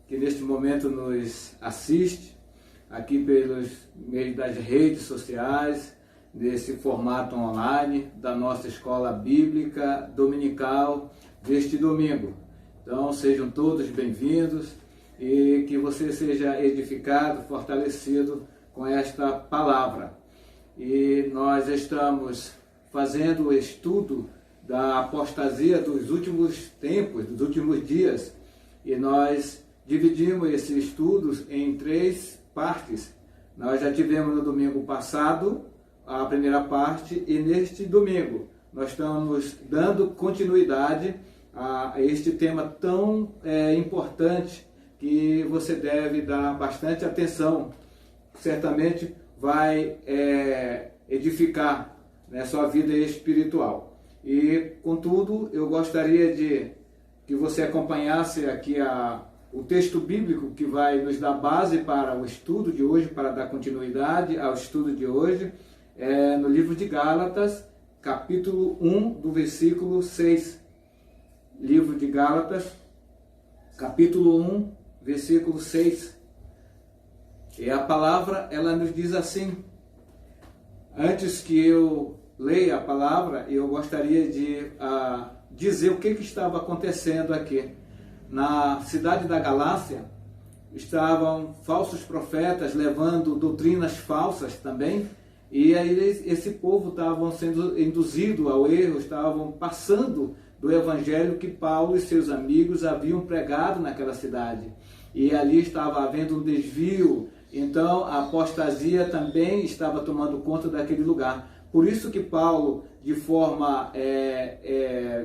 que neste momento nos assiste, aqui pelos meios das redes sociais, nesse formato online da nossa escola bíblica dominical deste domingo. Então sejam todos bem-vindos e que você seja edificado, fortalecido com esta palavra. E nós estamos fazendo o estudo da apostasia dos últimos tempos, dos últimos dias, e nós dividimos esses estudos em 3 partes. Nós já tivemos no domingo passado a primeira parte, e neste domingo nós estamos dando continuidade a este tema tão importante, que você deve dar bastante atenção. Certamente vai edificar, né, sua vida espiritual. E, contudo, eu gostaria de que você acompanhasse aqui o texto bíblico que vai nos dar base para o estudo de hoje, para dar continuidade ao estudo de hoje, no livro de Gálatas, capítulo 1, do versículo 6. Livro de Gálatas, capítulo 1, versículo 6. E a palavra, ela nos diz assim. Antes que eu leia a palavra, eu gostaria de dizer o que estava acontecendo aqui. Na cidade da Galácia, estavam falsos profetas levando doutrinas falsas também, e aí esse povo estava sendo induzido ao erro, estavam passando do evangelho que Paulo e seus amigos haviam pregado naquela cidade. E ali estava havendo um desvio, então a apostasia também estava tomando conta daquele lugar. Por isso que Paulo, de forma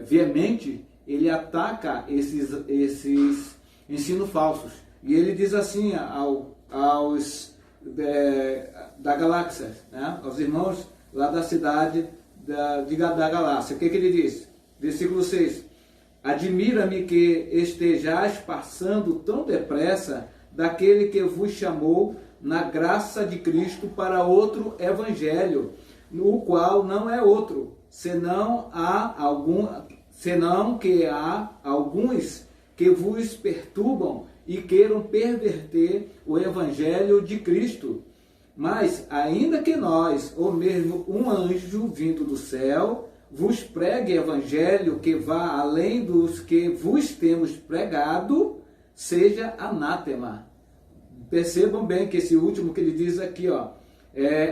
veemente, ele ataca esses ensinos falsos. E ele diz assim aos da Galáxia, né? Aos irmãos lá da cidade da Galácia. O que ele diz? Versículo 6. Admira-me que estejais passando tão depressa daquele que vos chamou na graça de Cristo para outro evangelho, no qual não é outro, senão que há alguns que vos perturbam e queiram perverter o evangelho de Cristo. Mas, ainda que nós, ou mesmo um anjo vindo do céu, vos pregue evangelho que vá além dos que vos temos pregado, seja anátema. Percebam bem que esse último que ele diz aqui,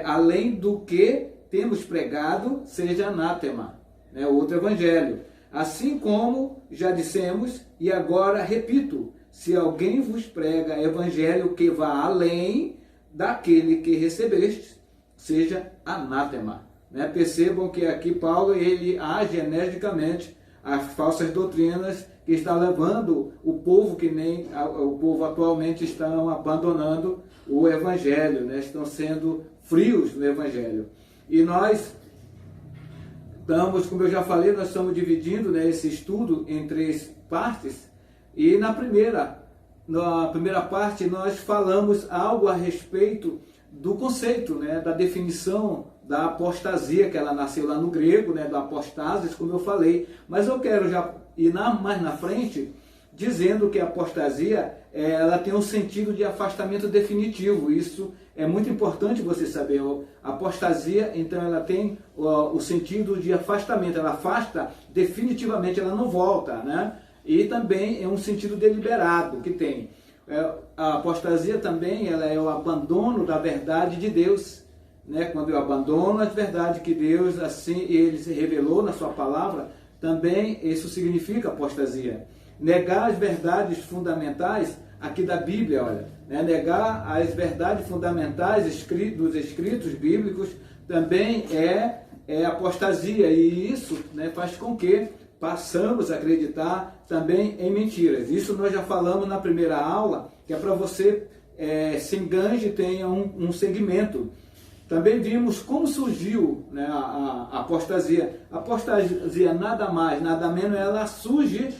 além do que temos pregado, seja anátema, né? Outro evangelho. Assim como já dissemos, e agora repito, se alguém vos prega evangelho que vá além daquele que recebeste, seja anátema. Né? Percebam que aqui Paulo ele age energicamente às falsas doutrinas que está levando o povo, que nem o povo atualmente estão abandonando o evangelho, né? Estão sendo frios no evangelho. E nós estamos, como eu já falei, nós estamos dividindo, né, esse estudo em 3 partes. E na primeira parte nós falamos algo a respeito do conceito, né, da definição da apostasia, que ela nasceu lá no grego, né, do apostasis, como eu falei. Mas eu quero já ir mais na frente, dizendo que a apostasia ela tem um sentido de afastamento definitivo. Isso é muito importante você saber. A apostasia, então, ela tem o sentido de afastamento. Ela afasta definitivamente, ela não volta, né? E também é um sentido deliberado que tem. A apostasia também ela é o abandono da verdade de Deus, né? Quando eu abandono a verdade que Deus assim ele se revelou na sua palavra, também isso significa apostasia. Negar as verdades fundamentais aqui da Bíblia, olha, né? Negar as verdades fundamentais dos escritos bíblicos também é apostasia, e isso, né, faz com que passamos a acreditar também em mentiras. Isso nós já falamos na primeira aula, que é para você se engane e tenha um segmento. Também vimos como surgiu, né, a apostasia. A apostasia nada mais, nada menos, ela surge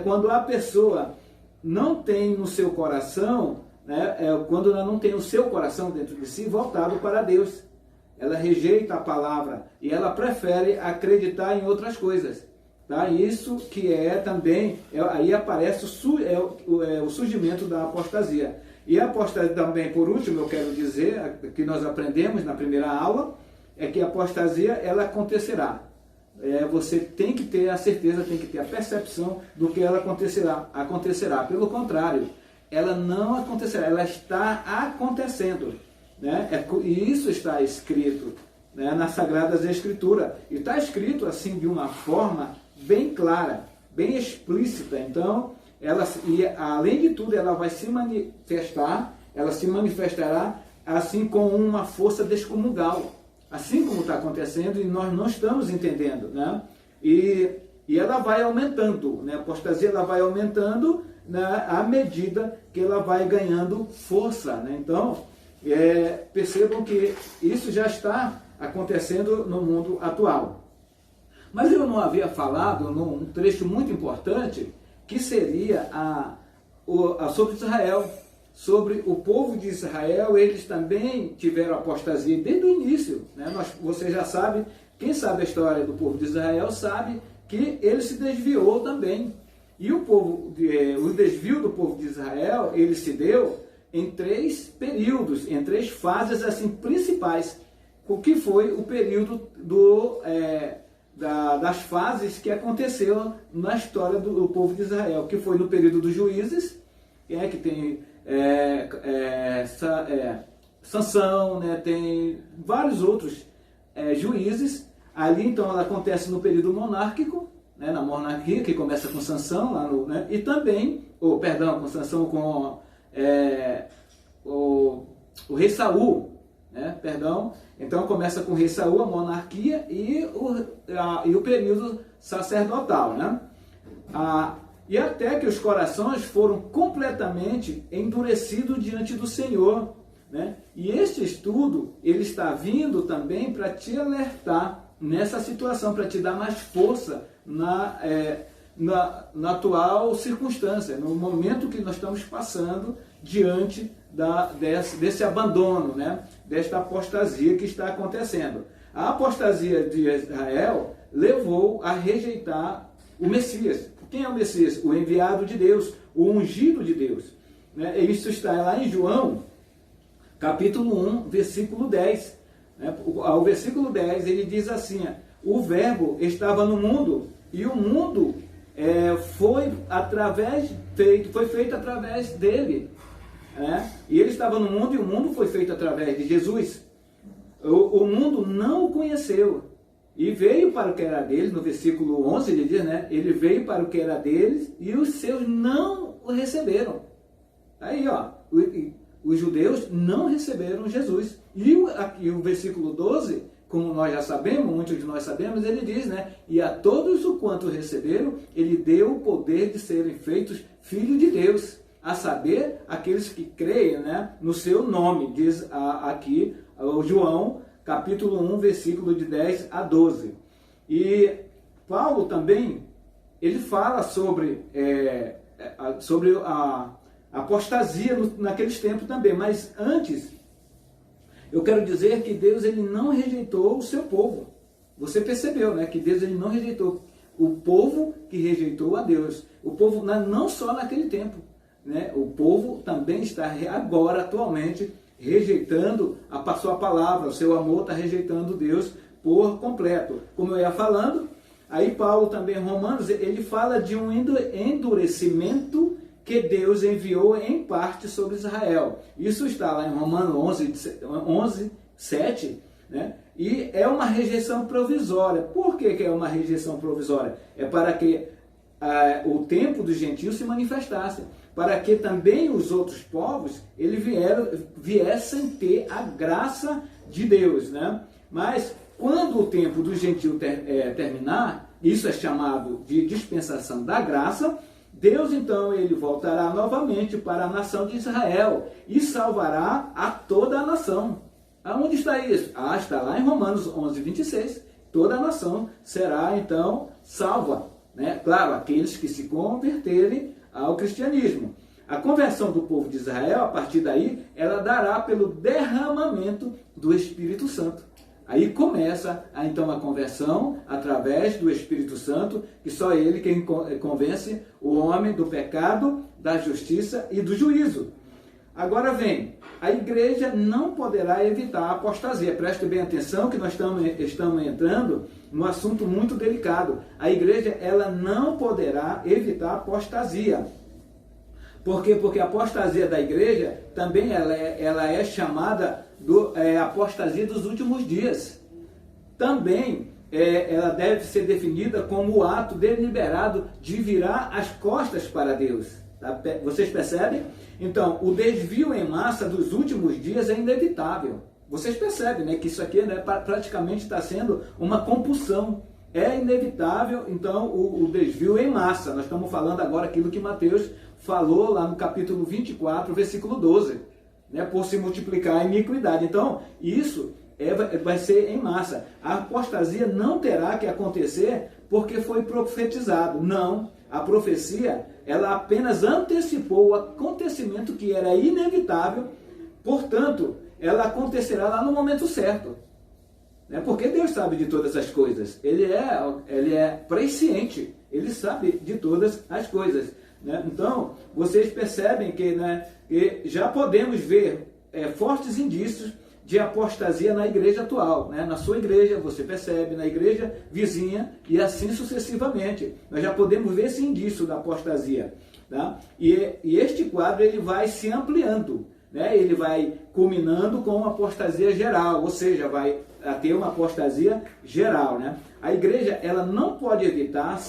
quando a pessoa não tem no seu coração, né, quando ela não tem o seu coração dentro de si voltado para Deus. Ela rejeita a palavra e ela prefere acreditar em outras coisas. Tá? Isso que é também, aí aparece o surgimento da apostasia. E a apostasia também, por último, eu quero dizer, que nós aprendemos na primeira aula, é que a apostasia, ela acontecerá. Você tem que ter a certeza, tem que ter a percepção do que ela acontecerá. Pelo contrário, ela não acontecerá, ela está acontecendo. Né? E isso está escrito, né, nas Sagradas Escrituras. E está escrito assim de uma forma bem clara, bem explícita. Então, além de tudo, ela vai se manifestar, ela se manifestará assim com uma força descomunal. Assim como está acontecendo e nós não estamos entendendo, né? E ela vai aumentando, né? A apostasia ela vai aumentando, né, à medida que ela vai ganhando força, né? Então, percebam que isso já está acontecendo no mundo atual. Mas eu não havia falado num trecho muito importante, que seria sobre Israel. Sobre o povo de Israel, eles também tiveram apostasia desde o início. Né? Você já sabe, quem sabe a história do povo de Israel sabe que ele se desviou também. E o desvio do povo de Israel, ele se deu em 3 períodos, em 3 fases assim, principais. O que foi o período das fases que aconteceu na história do povo de Israel, que foi no período dos juízes, que tem Sansão, né, tem vários outros juízes. Ali então ela acontece no período monárquico, né, na monarquia, que começa com Sansão, né, e também, com Sansão, com o rei Saul, né, então começa com o rei Saul, a monarquia, e o período sacerdotal, né? E até que os corações foram completamente endurecidos diante do Senhor, né? E este estudo, ele está vindo também para te alertar nessa situação, para te dar mais força na atual circunstância, no momento que nós estamos passando diante desse abandono, né? Desta apostasia que está acontecendo. A apostasia de Israel levou a rejeitar o Messias. Quem é o Messias? O enviado de Deus, o ungido de Deus. Né? Isso está lá em João, capítulo 1, versículo 10. Né? O versículo 10, ele diz assim: o verbo estava no mundo, e o mundo foi feito através dele. Né? E ele estava no mundo, e o mundo foi feito através de Jesus. O mundo não o conheceu. E veio para o que era deles, no versículo 11 ele diz, né? Ele veio para o que era deles e os seus não o receberam. Aí, os judeus não receberam Jesus. E o versículo 12, como nós já sabemos, muitos de nós sabemos, ele diz, né? E a todos o quanto receberam, ele deu o poder de serem feitos filhos de Deus, a saber, aqueles que creem, né, no seu nome, diz aqui o João, capítulo 1, versículo de 10 a 12. E Paulo também, ele fala sobre a apostasia naqueles tempos também. Mas antes, eu quero dizer que Deus, ele não rejeitou o seu povo. Você percebeu, né, que Deus, ele não rejeitou o povo que rejeitou a Deus. O povo não só naquele tempo, né, o povo também está agora, atualmente, rejeitando a sua palavra, o seu amor está rejeitando Deus por completo. Como eu ia falando, aí Paulo também em Romanos, ele fala de um endurecimento que Deus enviou em parte sobre Israel. Isso está lá em Romanos 11, 7, né? E é uma rejeição provisória. Por que é uma rejeição provisória? É para que o tempo dos gentios se manifestasse, para que também os outros povos viessem ter a graça de Deus, né? Mas quando o tempo do gentio terminar, isso é chamado de dispensação da graça, Deus então ele voltará novamente para a nação de Israel e salvará a toda a nação. Aonde está isso? Está lá em Romanos 11, 26. Toda a nação será então salva, né? Claro, aqueles que se converterem ao cristianismo. A conversão do povo de Israel, a partir daí, ela dará pelo derramamento do Espírito Santo. Aí começa então a conversão através do Espírito Santo, que só ele quem convence o homem do pecado, da justiça e do juízo. Agora vem, a igreja não poderá evitar a apostasia. Preste bem atenção que nós estamos entrando num assunto muito delicado. A igreja ela não poderá evitar a apostasia. Por quê? Porque a apostasia da igreja também ela é chamada apostasia dos últimos dias. Também ela deve ser definida como o ato deliberado de virar as costas para Deus. Tá? Vocês percebem? Então, o desvio em massa dos últimos dias é inevitável. Vocês percebem, né, que isso aqui, né, praticamente está sendo uma compulsão. É inevitável, então, o desvio em massa. Nós estamos falando agora aquilo que Mateus falou lá no capítulo 24, versículo 12. Né, por se multiplicar a iniquidade. Então, isso vai ser em massa. A apostasia não terá que acontecer porque foi profetizado. Não. A profecia, ela apenas antecipou o acontecimento que era inevitável, portanto, ela acontecerá lá no momento certo. Né? Porque Deus sabe de todas as coisas. Ele é presciente, ele sabe de todas as coisas. Né? Então, vocês percebem que, né, que já podemos ver fortes indícios de apostasia na igreja atual, né? Na sua igreja, você percebe, na igreja vizinha e assim sucessivamente. Nós já podemos ver esse indício da apostasia. Tá? E este quadro ele vai se ampliando, né? Ele vai culminando com uma apostasia geral, ou seja, vai ter uma apostasia geral. Né? A igreja ela não pode evitar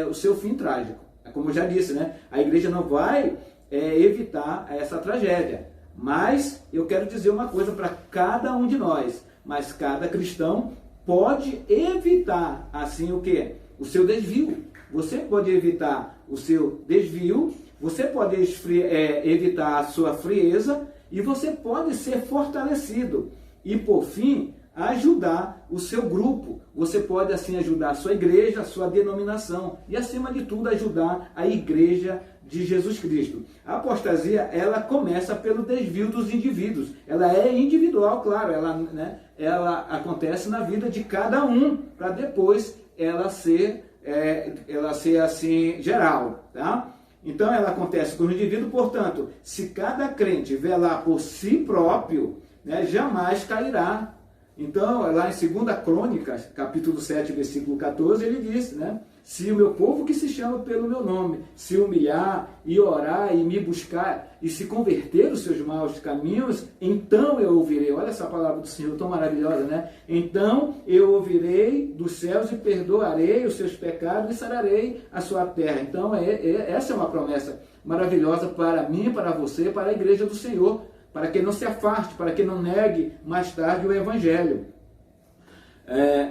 o seu fim trágico. Como eu já disse, né? A igreja não vai evitar essa tragédia. Mas eu quero dizer uma coisa para cada um de nós, mas cada cristão pode evitar assim o quê? O seu desvio. Você pode evitar o seu desvio, você pode evitar a sua frieza e você pode ser fortalecido. E por fim, ajudar o seu grupo. Você pode assim ajudar a sua igreja, a sua denominação e acima de tudo ajudar a igreja de Jesus Cristo. A apostasia, ela começa pelo desvio dos indivíduos. Ela é individual, claro, ela acontece na vida de cada um, para depois ela ser assim geral, tá? Então ela acontece com o indivíduo, portanto, se cada crente velar por si próprio, né, jamais cairá. Então, lá em 2 Crônicas, capítulo 7, versículo 14, ele diz, né? Se o meu povo que se chama pelo meu nome se humilhar e orar e me buscar e se converter os seus maus caminhos, então eu ouvirei. Olha essa palavra do Senhor tão maravilhosa, né? Então eu ouvirei dos céus e perdoarei os seus pecados e sararei a sua terra. Então essa é uma promessa maravilhosa para mim, para você, para a igreja do Senhor, para que não se afaste, para que não negue mais tarde o Evangelho.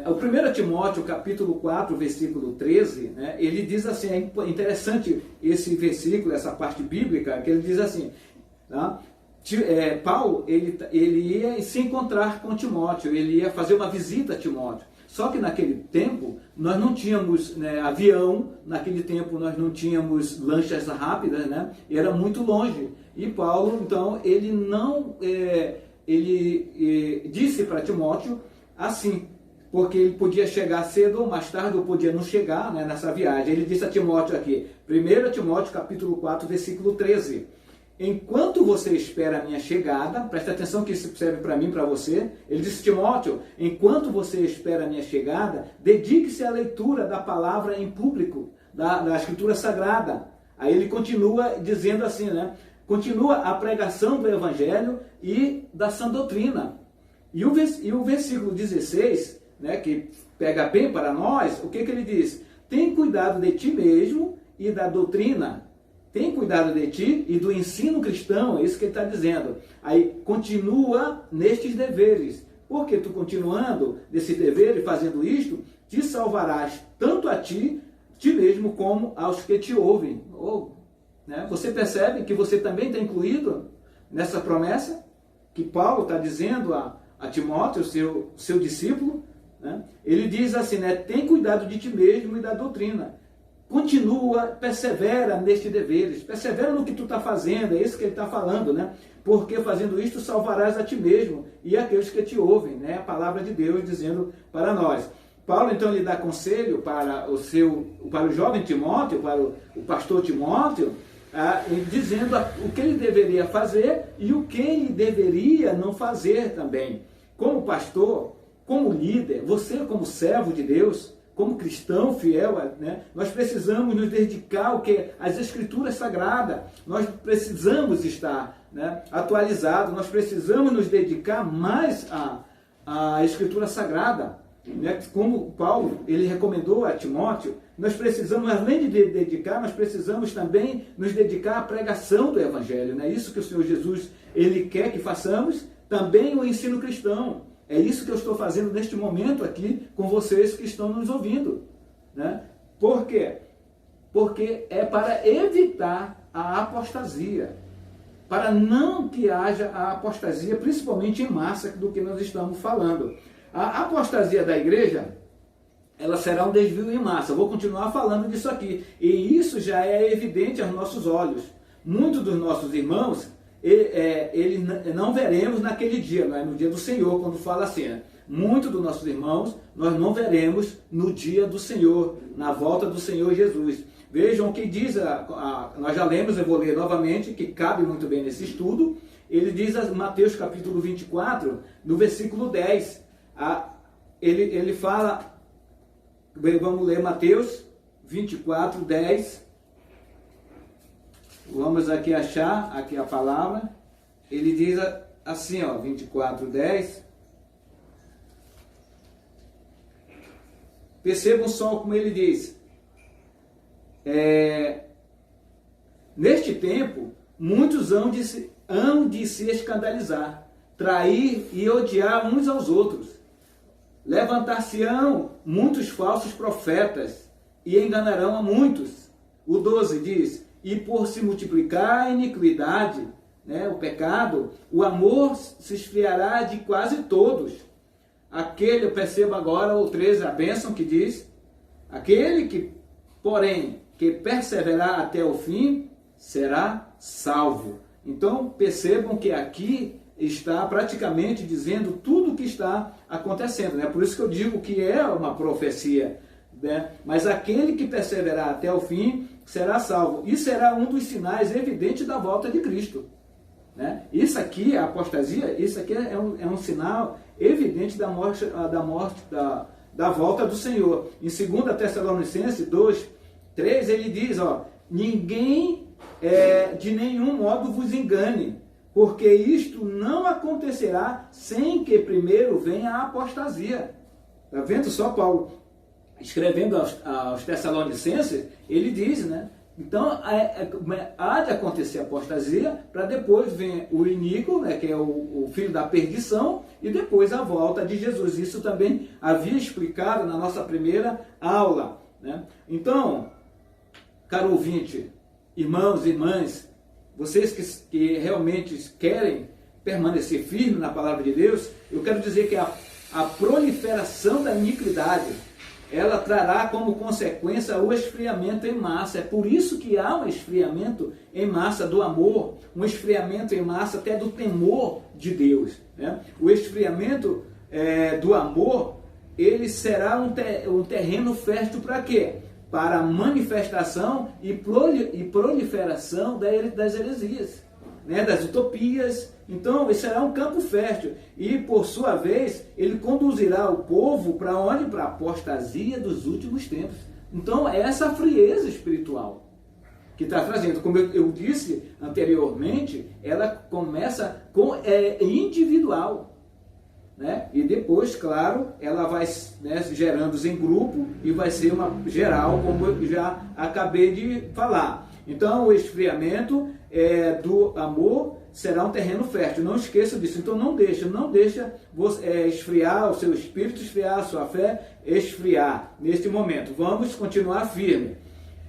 O 1 Timóteo, capítulo 4, versículo 13, né, ele diz assim, é interessante esse versículo, essa parte bíblica, que ele diz assim, tá? Paulo, ele ia se encontrar com Timóteo, ele ia fazer uma visita a Timóteo. Só que naquele tempo, nós não tínhamos, né, avião, naquele tempo nós não tínhamos lanchas rápidas, né, era muito longe. E Paulo, então, ele disse para Timóteo assim, porque ele podia chegar cedo ou mais tarde, ou podia não chegar, né, nessa viagem. Ele disse a Timóteo aqui, 1 Timóteo capítulo 4, versículo 13, enquanto você espera a minha chegada, presta atenção que isso serve para mim e para você, ele disse, Timóteo, enquanto você espera a minha chegada, dedique-se à leitura da palavra em público, da Escritura Sagrada. Aí ele continua dizendo assim, né, continua a pregação do Evangelho e da sã doutrina. E o versículo 16, né, que pega bem para nós, o que ele diz? Tem cuidado de ti mesmo e da doutrina. Tem cuidado de ti e do ensino cristão, é isso que ele está dizendo. Aí, continua nestes deveres. Porque tu continuando nesses deveres, fazendo isto, te salvarás tanto a ti mesmo, como aos que te ouvem. Né? Você percebe que você também está incluído nessa promessa que Paulo está dizendo a Timóteo, seu discípulo, né? Ele diz assim, né, tem cuidado de ti mesmo e da doutrina. continua, persevera nestes deveres, persevera no que tu está fazendo, é isso que ele está falando, né? Porque fazendo isto salvarás a ti mesmo e aqueles que te ouvem, né? A palavra de Deus dizendo para nós. Paulo então lhe dá conselho para o jovem Timóteo, para o pastor Timóteo, dizendo o que ele deveria fazer e o que ele deveria não fazer também. Como pastor, como líder, você como servo de Deus, como cristão fiel, né, nós precisamos nos dedicar ao que? Às Escrituras Sagradas. Nós precisamos estar, né, atualizados, nós precisamos nos dedicar mais à Escritura Sagrada. Né, como Paulo ele recomendou a Timóteo, nós precisamos, além de dedicar, nós precisamos também nos dedicar à pregação do Evangelho. Não é isso que o Senhor Jesus ele quer que façamos? Também o ensino cristão. É isso que eu estou fazendo neste momento aqui com vocês que estão nos ouvindo. Né? Por quê? Porque é para evitar a apostasia. Para não que haja a apostasia, principalmente em massa, do que nós estamos falando. A apostasia da igreja, ela será um desvio em massa. Eu vou continuar falando disso aqui. E isso já é evidente aos nossos olhos. Muitos dos nossos irmãos, eles não veremos naquele dia, não é? No dia do Senhor, quando fala assim, né? Muitos dos nossos irmãos, nós não veremos no dia do Senhor, na volta do Senhor Jesus. Vejam o que diz, nós já lemos, eu vou ler novamente, que cabe muito bem nesse estudo. Ele diz, Mateus capítulo 24, no versículo 10, ele fala, vamos ler Mateus 24, 10, vamos aqui achar aqui a palavra. Ele diz assim, ó, 24, 10. Percebam só como ele diz. Neste tempo, muitos hão de se escandalizar, trair e odiar uns aos outros. Levantar-se-ão muitos falsos profetas e enganarão a muitos. O 12 diz: e por se multiplicar a iniquidade, né, o pecado, o amor se esfriará de quase todos. Aquele, perceba agora o 13, a bênção que diz: aquele que, porém, que perseverar até o fim, será salvo. Então, percebam que aqui está praticamente dizendo tudo o que está acontecendo, né? Por isso que eu digo que é uma profecia, né? Mas aquele que perseverar até o fim será salvo. E será um dos sinais evidentes da volta de Cristo. Né? Isso aqui, a apostasia, isso aqui é um sinal evidente da volta do Senhor. Em 2 Tessalonicenses 2, 3, ele diz, ó, ninguém de nenhum modo vos engane, porque isto não acontecerá sem que primeiro venha a apostasia. Está vendo só Paulo escrevendo aos Tessalonicenses, ele diz, né? Então, há de acontecer a apostasia, para depois vir o iníquo, né, que é o filho da perdição, e depois a volta de Jesus. Isso também havia explicado na nossa primeira aula. Né? Então, caro ouvinte, irmãos e irmãs, vocês que realmente querem permanecer firmes na palavra de Deus, eu quero dizer que a proliferação da iniquidade, ela trará como consequência o esfriamento em massa. É por isso que há um esfriamento em massa do amor, um esfriamento em massa até do temor de Deus. Né? O esfriamento do amor, ele será um terreno fértil para quê? Para a manifestação e proliferação das heresias, né? Das utopias. Então, esse será um campo fértil. E, por sua vez, ele conduzirá o povo para onde? Para a apostasia dos últimos tempos. Então, é essa frieza espiritual que está trazendo. Como eu disse anteriormente, ela começa com individual. Né? E depois, claro, ela vai, né, gerando em grupo e vai ser uma geral, como eu já acabei de falar. Então, o esfriamento do amor será um terreno fértil. Não esqueça disso. Então, não deixa você, esfriar o seu espírito, esfriar a sua fé, esfriar neste momento. Vamos continuar firme.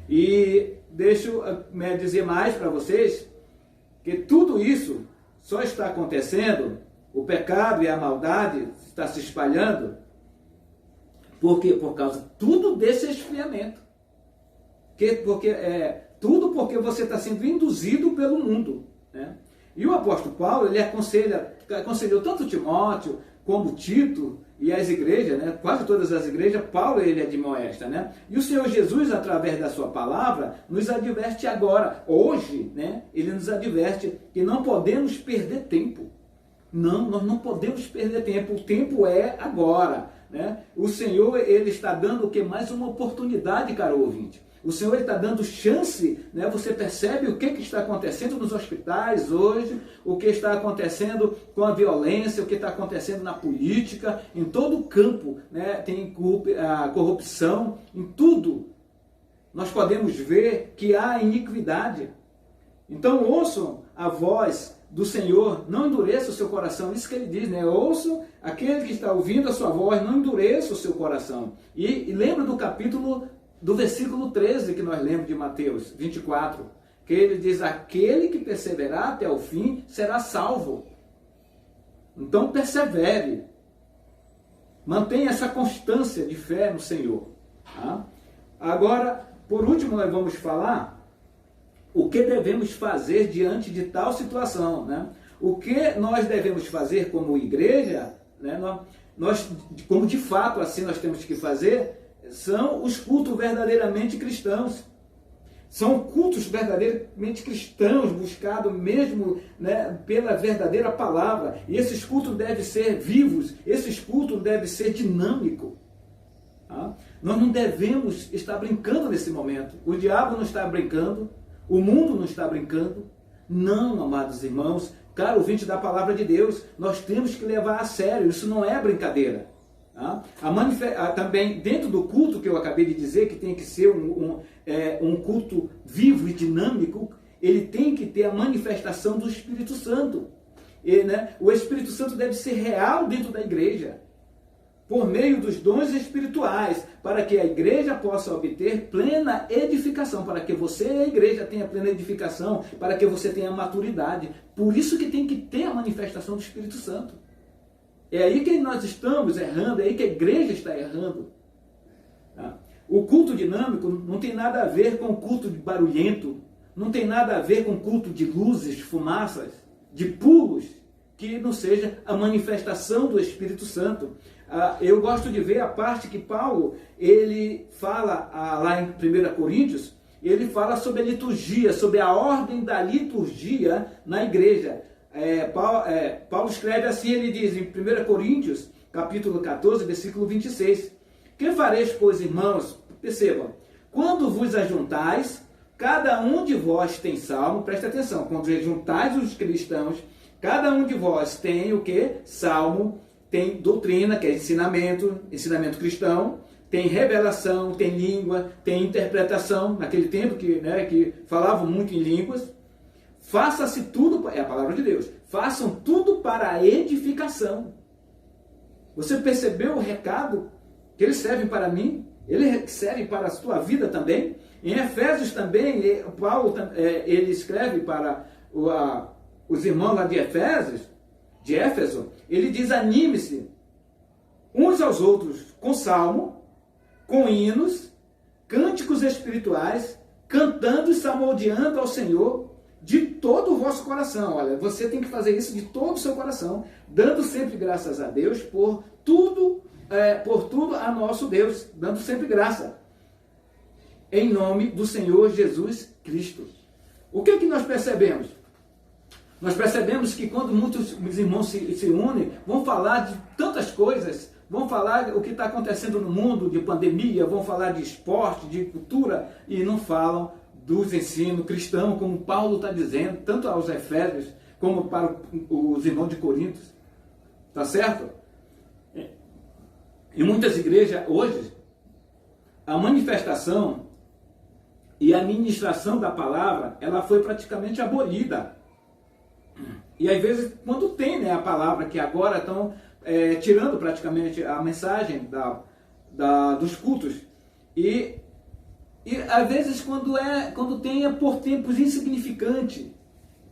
E deixa eu dizer mais para vocês que tudo isso só está acontecendo, o pecado e a maldade está se espalhando. Por quê? Por causa tudo desse esfriamento Tudo porque você está sendo induzido pelo mundo, né? E o apóstolo Paulo, ele aconselhou tanto Timóteo como Tito e as igrejas, né? Quase todas as igrejas, Paulo ele admoesta, né? E o Senhor Jesus, através da sua palavra, nos adverte agora, hoje, né? Ele nos adverte que não podemos perder tempo. Não, nós não podemos perder tempo. O tempo é agora, né? O Senhor, ele está dando o que? Mais uma oportunidade, caro ouvinte. O Senhor está dando chance, né? Você percebe o que está acontecendo nos hospitais hoje, o que está acontecendo com a violência, o que está acontecendo na política, em todo o campo, né? Tem a corrupção, em tudo. Nós podemos ver que há iniquidade. Então ouçam a voz do Senhor, não endureça o seu coração. Isso que ele diz, né? Ouçam aquele que está ouvindo a sua voz, não endureça o seu coração. E lembra do versículo 13 que nós lemos de Mateus 24, que ele diz, aquele que perseverar até o fim será salvo. Então persevere, mantenha essa constância de fé no Senhor. Tá? Agora, por último, nós vamos falar o que devemos fazer diante de tal situação, né? O que nós devemos fazer como igreja, né? Nós, como de fato assim nós temos que fazer, são os cultos verdadeiramente cristãos. São cultos verdadeiramente cristãos, buscados mesmo, né, pela verdadeira palavra. E esses cultos devem ser vivos, esses cultos devem ser dinâmicos. Tá? Nós não devemos estar brincando nesse momento. O diabo não está brincando, o mundo não está brincando. Não, amados irmãos, caro ouvinte da palavra de Deus, nós temos que levar a sério, isso não é brincadeira. Também dentro do culto que eu acabei de dizer, que tem que ser um culto vivo e dinâmico, ele tem que ter a manifestação do Espírito Santo. Né, o Espírito Santo deve ser real dentro da igreja, por meio dos dons espirituais, para que a igreja possa obter plena edificação, para que você e a igreja tenha plena edificação, para que você tenha maturidade. Por isso que tem que ter a manifestação do Espírito Santo. É aí que nós estamos errando, é aí que a igreja está errando. Tá? O culto dinâmico não tem nada a ver com o culto barulhento, não tem nada a ver com o culto de luzes, fumaças, de pulos, que não seja a manifestação do Espírito Santo. Eu gosto de ver a parte que Paulo, ele fala lá em 1 Coríntios, ele fala sobre a liturgia, sobre a ordem da liturgia na igreja. Paulo escreve assim, ele diz em 1 Coríntios, capítulo 14, versículo 26, que fareis, pois, irmãos, percebam, quando vos ajuntais, cada um de vós tem salmo, presta atenção, quando juntais os cristãos, cada um de vós tem o que? Salmo, tem doutrina, que é ensinamento cristão, tem revelação, tem língua, tem interpretação, naquele tempo que falavam muito em línguas. Faça-se tudo, é a palavra de Deus, façam tudo para a edificação. Você percebeu o recado? Que eles servem para mim, ele serve para a sua vida também. Em Efésios também, Paulo ele escreve para os irmãos lá de Éfeso, ele diz, anime-se uns aos outros com salmo, com hinos, cânticos espirituais, cantando e salmodiando ao Senhor de todo o vosso coração. Olha, você tem que fazer isso de todo o seu coração, dando sempre graças a Deus por tudo a nosso Deus, dando sempre graça, em nome do Senhor Jesus Cristo. O que nós percebemos? Nós percebemos que quando muitos irmãos se unem, vão falar de tantas coisas, vão falar o que está acontecendo no mundo, de pandemia, vão falar de esporte, de cultura, e não falam dos ensinos cristãos, como Paulo está dizendo, tanto aos Efésios, como para os irmãos de Corinto. Tá certo? Em muitas igrejas, hoje, a manifestação e a ministração da palavra, ela foi praticamente abolida. E às vezes, quando tem a palavra, que agora estão tirando praticamente a mensagem dos cultos, e às vezes quando tem é por tempos insignificantes,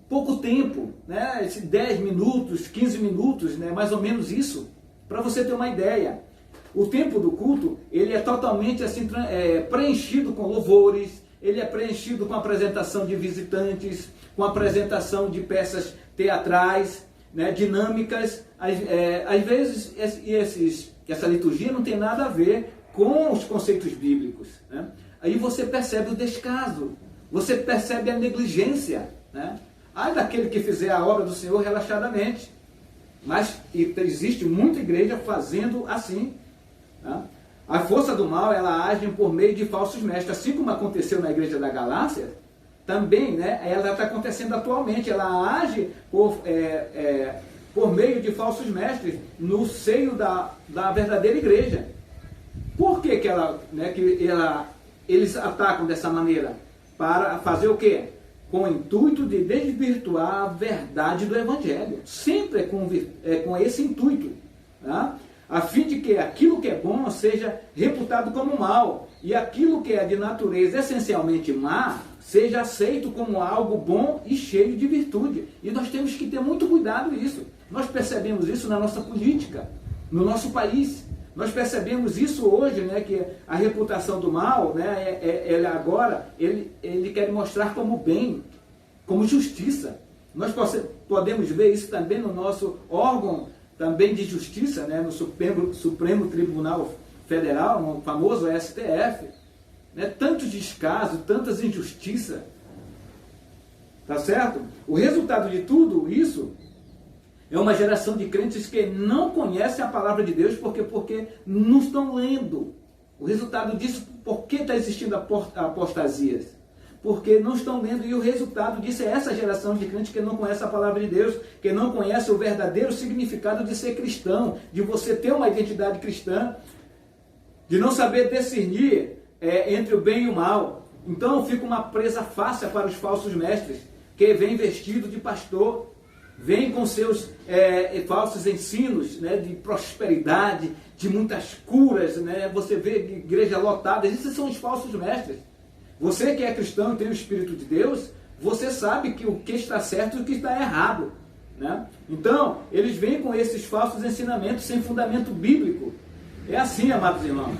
pouco tempo, né? 10 minutos, 15 minutos, né? Mais ou menos isso, para você ter uma ideia. O tempo do culto, ele é totalmente assim, preenchido com louvores, ele é preenchido com a apresentação de visitantes, com a apresentação de peças teatrais, né, dinâmicas. Às vezes essa liturgia não tem nada a ver com os conceitos bíblicos, né? Aí você percebe o descaso, você percebe a negligência, né? Ai daquele que fizer a obra do Senhor relaxadamente. Mas existe muita igreja fazendo assim, tá? A força do mal, ela age por meio de falsos mestres, assim como aconteceu na igreja da Galácia, também, né, ela está acontecendo atualmente. Ela age por meio de falsos mestres no seio da verdadeira igreja. Por que eles atacam dessa maneira? Para fazer o quê? Com o intuito de desvirtuar a verdade do Evangelho. Sempre com esse intuito, tá? A fim de que aquilo que é bom seja reputado como mal, e aquilo que é de natureza essencialmente má seja aceito como algo bom e cheio de virtude. E nós temos que ter muito cuidado nisso. Nós percebemos isso na nossa política, no nosso país. Nós percebemos isso hoje, né, que a reputação do mal, né, ele quer mostrar como bem, como justiça. Nós podemos ver isso também no nosso órgão também de justiça, né, no Supremo Tribunal Federal, no famoso STF. Né, tanto descaso, tantas injustiças. Tá certo? O resultado de tudo isso é uma geração de crentes que não conhecem a palavra de Deus porque não estão lendo. O resultado disso, por que está existindo apostasias? Porque não estão lendo, e o resultado disso é essa geração de crentes que não conhece a palavra de Deus, que não conhece o verdadeiro significado de ser cristão, de você ter uma identidade cristã, de não saber discernir entre o bem e o mal. Então fica uma presa fácil para os falsos mestres, que vem vestido de pastor, vem com seus falsos ensinos, né, de prosperidade, de muitas curas, né? Você vê igreja lotada, esses são os falsos mestres. Você que é cristão e tem o Espírito de Deus, você sabe que o que está certo e o que está errado, né? Então, eles vêm com esses falsos ensinamentos sem fundamento bíblico. É assim, amados irmãos.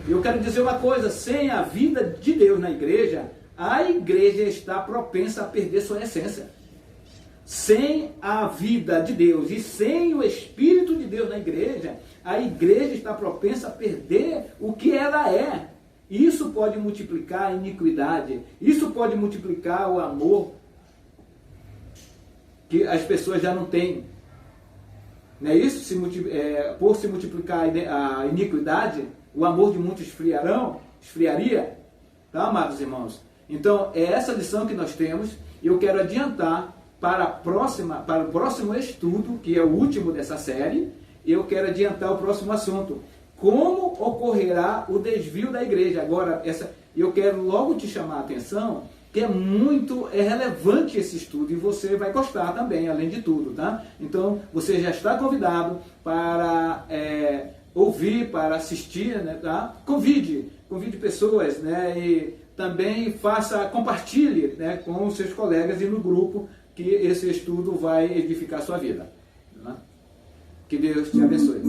Eu quero dizer uma coisa, sem a vida de Deus na igreja, a igreja está propensa a perder sua essência. Sem a vida de Deus e sem o Espírito de Deus na igreja, a igreja está propensa a perder o que ela é. Isso pode multiplicar a iniquidade, isso pode multiplicar o amor que as pessoas já não têm. Não é isso? Por se multiplicar a iniquidade, o amor de muitos esfriaria. Tá, amados irmãos? Então, é essa lição que nós temos, e eu quero adiantar para o próximo estudo, que é o último dessa série. Eu quero adiantar o próximo assunto. Como ocorrerá o desvio da igreja? Agora, eu quero logo te chamar a atenção, que é relevante esse estudo, e você vai gostar também, além de tudo, tá? Então, você já está convidado para ouvir, para assistir, né, tá? Convide pessoas, né? E também compartilhe, né, com os seus colegas e no grupo, que esse estudo vai edificar a sua vida. Tá? Que Deus te abençoe.